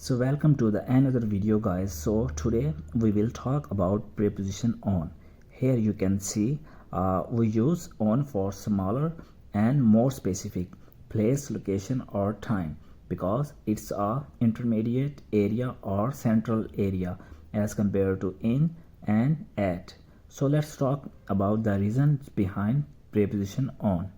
So welcome to the another video guys. So today we will talk about preposition on. Here you can see we use on for smaller and more specific place, location or time because it's a intermediate area or central area as compared to in and at. So let's talk about the reasons behind preposition on.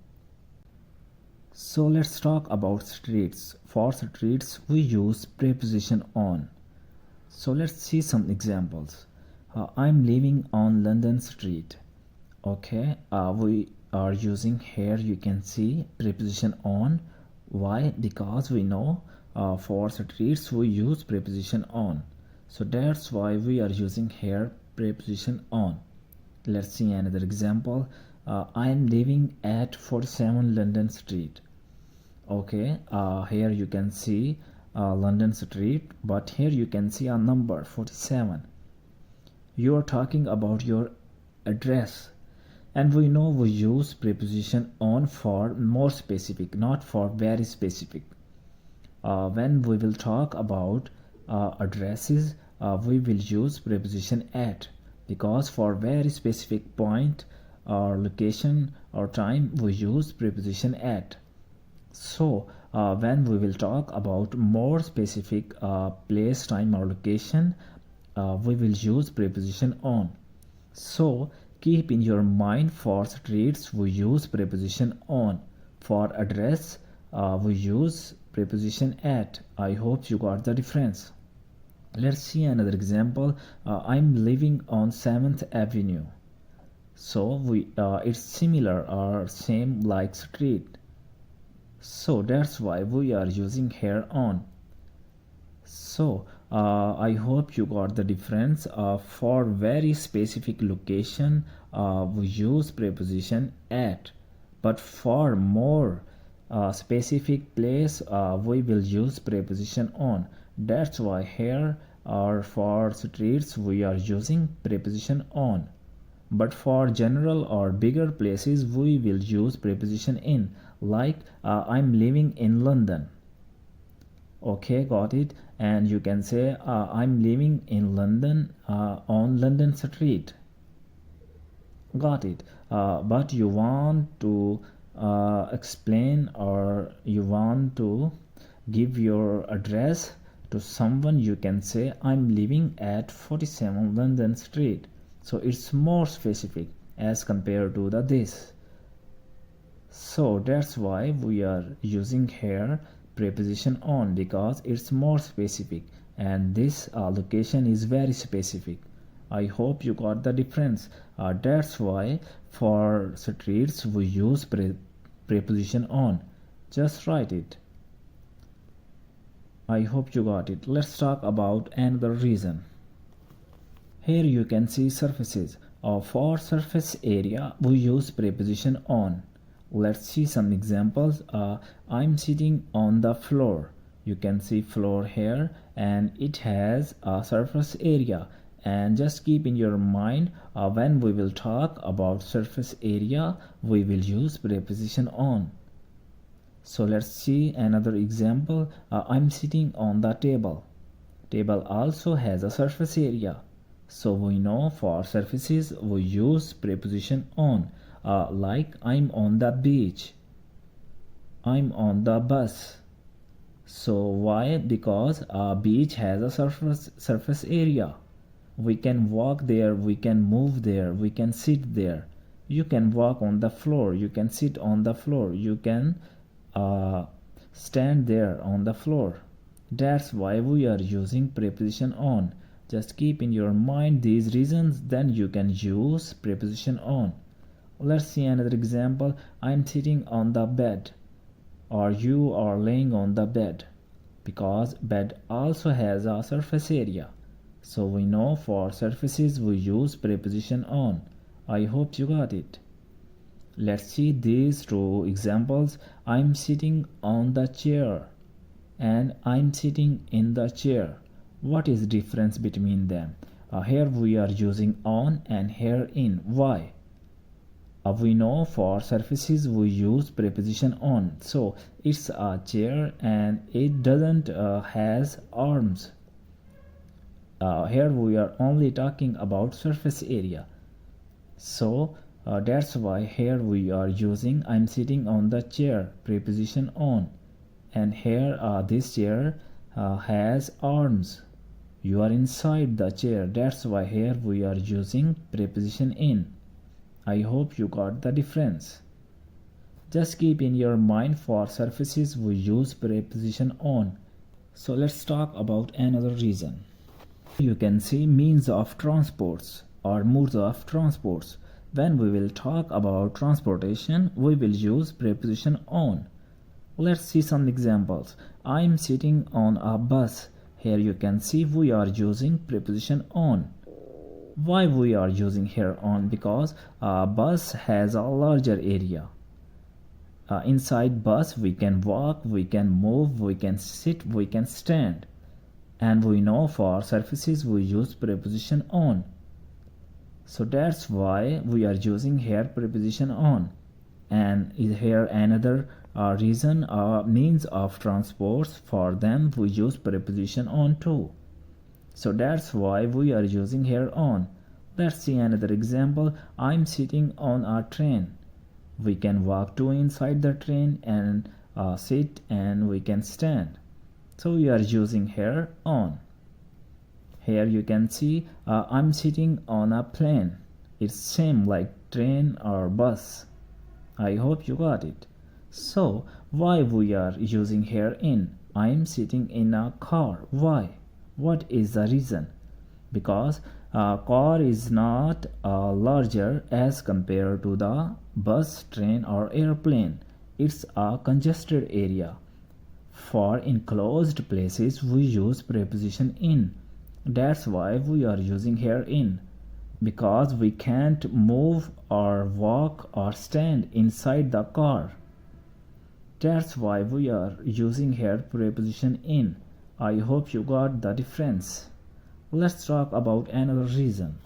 So let's talk about streets. For streets, we use preposition on. So let's see some examples. I'm living on London Street. Okay, we are using here, you can see preposition on. Why? Because we know for streets we use preposition on. So that's why we are using here preposition on. Let's see another example. I am living at 47 London Street. Okay, here you can see London Street, but here you can see a number 47. You are talking about your address, and we know we use preposition on for more specific, not for very specific. When we will talk about addresses, we will use preposition at, because for very specific point or location or time we use preposition at. So when we will talk about more specific place, time or location, we will use preposition on. So keep in your mind, for streets we use preposition on. For address we use preposition at. I hope you got the difference. Let's see another example. I'm living on 7th Avenue. So it's similar or same like street. So that's why we are using here on. So I hope you got the difference. For very specific location we use preposition at, but for more specific place we will use preposition on. That's why here or for streets we are using preposition on, but for general or bigger places we will use preposition in, like I'm living in London. Okay, got it. And you can say I'm living in London on London Street. Got it. But you want to explain or you want to give your address to someone, you can say I'm living at 47 London Street. So it's more specific as compared to this. So that's why we are using here preposition on, because it's more specific and this location is very specific. I hope you got the difference. That's why for streets we use preposition on. Just write it. I hope you got it. Let's talk about another reason. Here you can see surfaces. For surface area we use preposition on. Let's see some examples. I'm sitting on the floor. You can see floor here and it has a surface area. And just keep in your mind, when we will talk about surface area we will use preposition on. So let's see another example. I'm sitting on the table. Table also has a surface area. So we know for surfaces we use preposition on. Like I'm on the beach, I'm on the bus. So why? Because a beach has a surface area. We can walk there, we can move there, we can sit there. You can walk on the floor, you can sit on the floor, you can stand there on the floor. That's why we are using preposition on. Just keep in your mind these reasons, then you can use preposition on. Let's see another example. I'm sitting on the bed, or you are laying on the bed, because bed also has a surface area. So we know for surfaces we use preposition on. I hope you got it. Let's see these two examples. I'm sitting on the chair and I'm sitting in the chair. What is the difference between them? Here we are using on and here in. Why? We know for surfaces we use preposition on. So it's a chair and it doesn't has arms. Here we are only talking about surface area. So that's why here we are using I'm sitting on the chair, preposition on. And here this chair has arms. You are inside the chair. That's why here we are using preposition in. I hope you got the difference. Just keep in your mind for surfaces we use preposition on. So let's talk about another reason. You can see means of transports or modes of transports. When we will talk about transportation, we will use preposition on. Let's see some examples. I'm sitting on a bus. Here you can see we are using preposition on. Why we are using here on? Because a bus has a larger area. Inside bus we can walk, we can move, we can sit, we can stand. And we know for surfaces we use preposition on. So that's why we are using here preposition on. And is here another reason, means of transports, for them we use preposition on too. So that's why we are using here on. Let's see another example. I'm sitting on a train. We can walk to inside the train and sit, and we can stand. So we are using here on. Here you can see I'm sitting on a plane. It's same like train or bus. I hope you got it. So why we are using here in? I'm sitting in a car. Why? What is the reason? Because a car is not larger as compared to the bus, train or airplane. It's a congested area. For enclosed places we use preposition in. That's why we are using here in. Because we can't move or walk or stand inside the car. That's why we are using here preposition in. I hope you got the difference. Let's talk about another reason.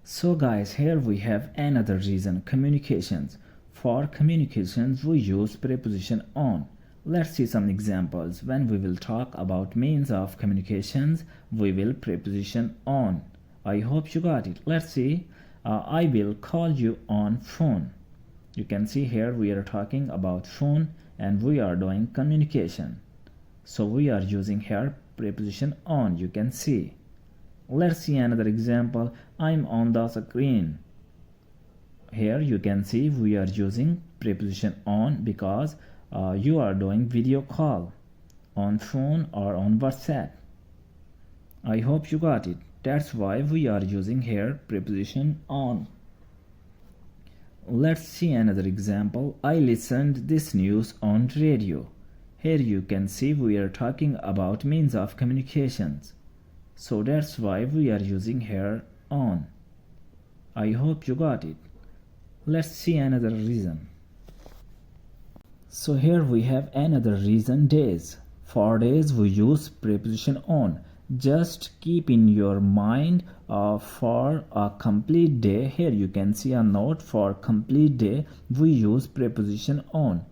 So guys, here we have another reason, communications. For communications we use preposition on. Let's see some examples. When we will talk about means of communications, we will preposition on. I hope you got it. Let's see. I will call you on phone. You can see here we are talking about phone and we are doing communication. So we are using here preposition on, you can see. Let's see another example. I'm on the screen. Here you can see we are using preposition on because you are doing video call on phone or on WhatsApp. I hope you got it. That's why we are using here preposition on. Let's see another example. I listened this news on radio. Here you can see we are talking about means of communications. So that's why we are using here on. I hope you got it. Let's see another reason. So here we have another reason, days. For days we use preposition on. Just keep in your mind for a complete day. Here you can see a note for complete day we use preposition on.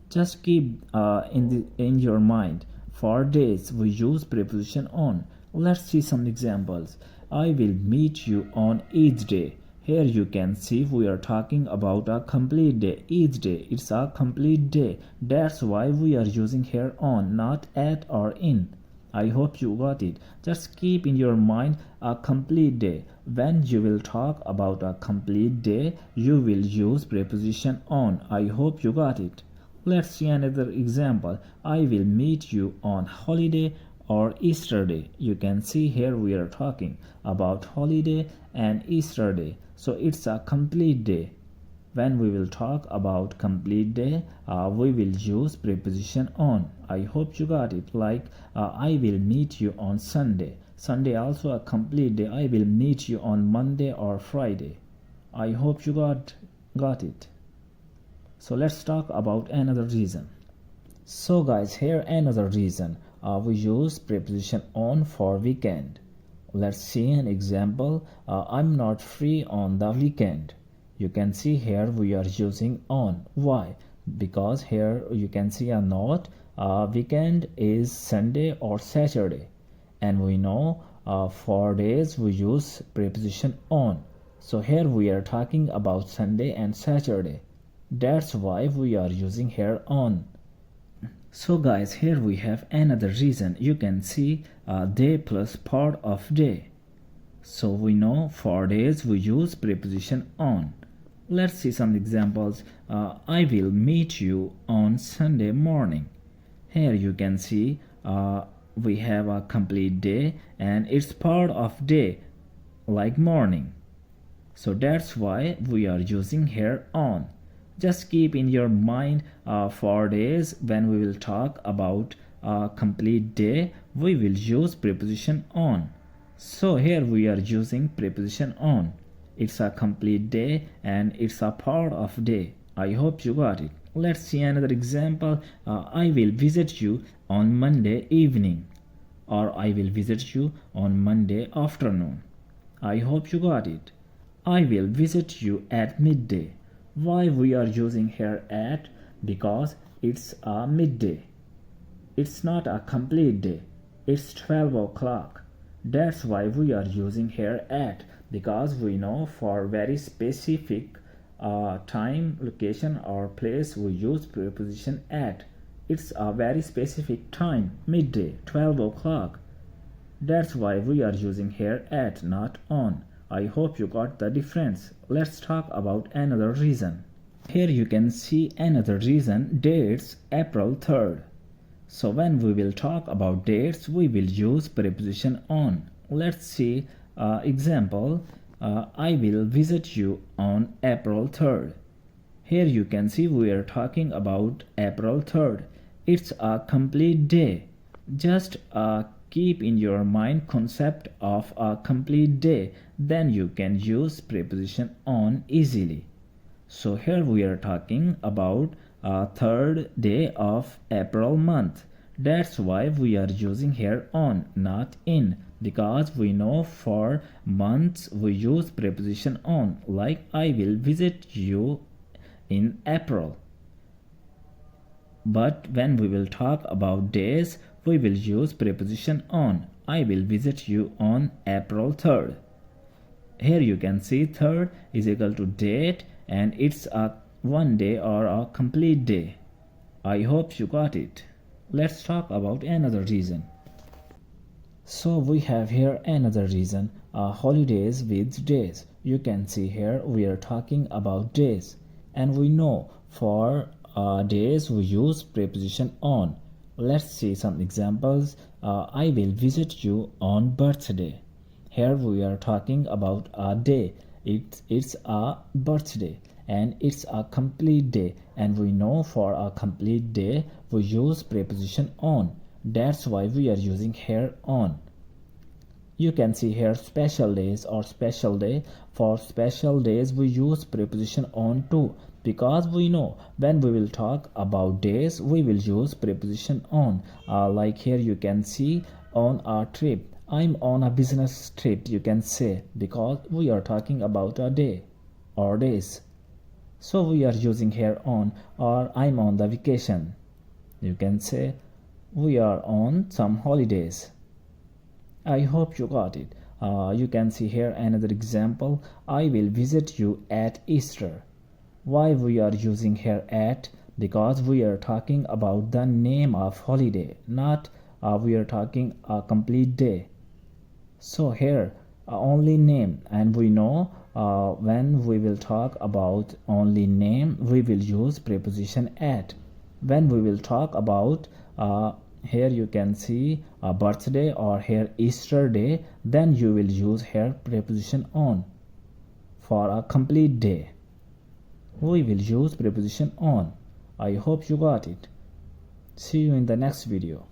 Just keep in your mind. For days we use preposition on. Let's see some examples. I will meet you on each day. Here you can see we are talking about a complete day. Each day, it's a complete day. That's why we are using here on, not at or in. I hope you got it. Just keep in your mind a complete day. When you will talk about a complete day, you will use preposition on. I hope you got it. Let's see another example. I will meet you on holiday or Easter day. You can see here we are talking about holiday and Easter day. So it's a complete day. When we will talk about complete day, we will use preposition on. I hope you got it. Like I will meet you on Sunday. Sunday also a complete day. I will meet you on Monday or Friday. I hope you got it. So let's talk about another reason. So guys, here another reason. We use preposition on for weekend. Let's see an example. I'm not free on the weekend. you can see here we are using on. Why? Because here you can see a note. Weekend is Sunday or Saturday, and we know for days we use preposition on. So here we are talking about Sunday and Saturday. That's why we are using here on. So guys, here we have another reason. You can see day plus part of day. So we know for days we use preposition on. Let's see some examples. I will meet you on Sunday morning. Here you can see we have a complete day and it's part of day like morning. So that's why we are using here on. Just keep in your mind for days when we will talk about a complete day, we will use preposition on. So here we are using preposition on. It's a complete day and it's a part of day. I hope you got it. Let's see another example. I will visit you on Monday evening, or I will visit you on Monday afternoon. I hope you got it. I will visit you at midday. Why we are using here at? Because it's a midday. It's not a complete day. It's 12 o'clock. That's why we are using here at, because we know for very specific time, location or place we use preposition at. It's a very specific time, midday, 12 o'clock. That's why we are using here at, not on. I hope you got the difference. Let's talk about another reason. Here you can see another reason, dates April 3rd. So when we will talk about dates, we will use preposition on. Let's see example. I will visit you on April 3rd. Here you can see we are talking about April 3rd. It's a complete day. Just keep in your mind concept of a complete day, then you can use preposition on easily. So here we are talking about third day of April month. That's why we are using here on, not in, because we know for months we use preposition on, like I will visit you in April. But when we will talk about days, we will use preposition on. I will visit you on April 3rd. Here you can see 3rd is equal to date and it's a one day or a complete day. I hope you got it. Let's talk about another reason. So we have here another reason, holidays with days. You can see here we are talking about days, and we know for days we use preposition on. Let's see some examples. I will visit you on birthday. Here we are talking about a day. It's a birthday and it's a complete day, and we know for a complete day we use preposition on. That's why we are using here on. You can see here special days or special day. For special days we use preposition on too, because we know when we will talk about days we will use preposition on. Like here you can see on a trip. I'm on a business trip, you can say, because we are talking about a day or days. So we are using here on. Or I'm on the vacation, you can say we are on some holidays. I hope you got it. You can see here another example. I will visit you at Easter. Why we are using here at? Because we are talking about the name of holiday, not we are talking a complete day. So here only name, and we know when we will talk about only name we will use preposition at. When we will talk about here you can see a birthday or here Easter day, then you will use here preposition on. For a complete day we will use preposition on. I hope you got it. See you in the next video.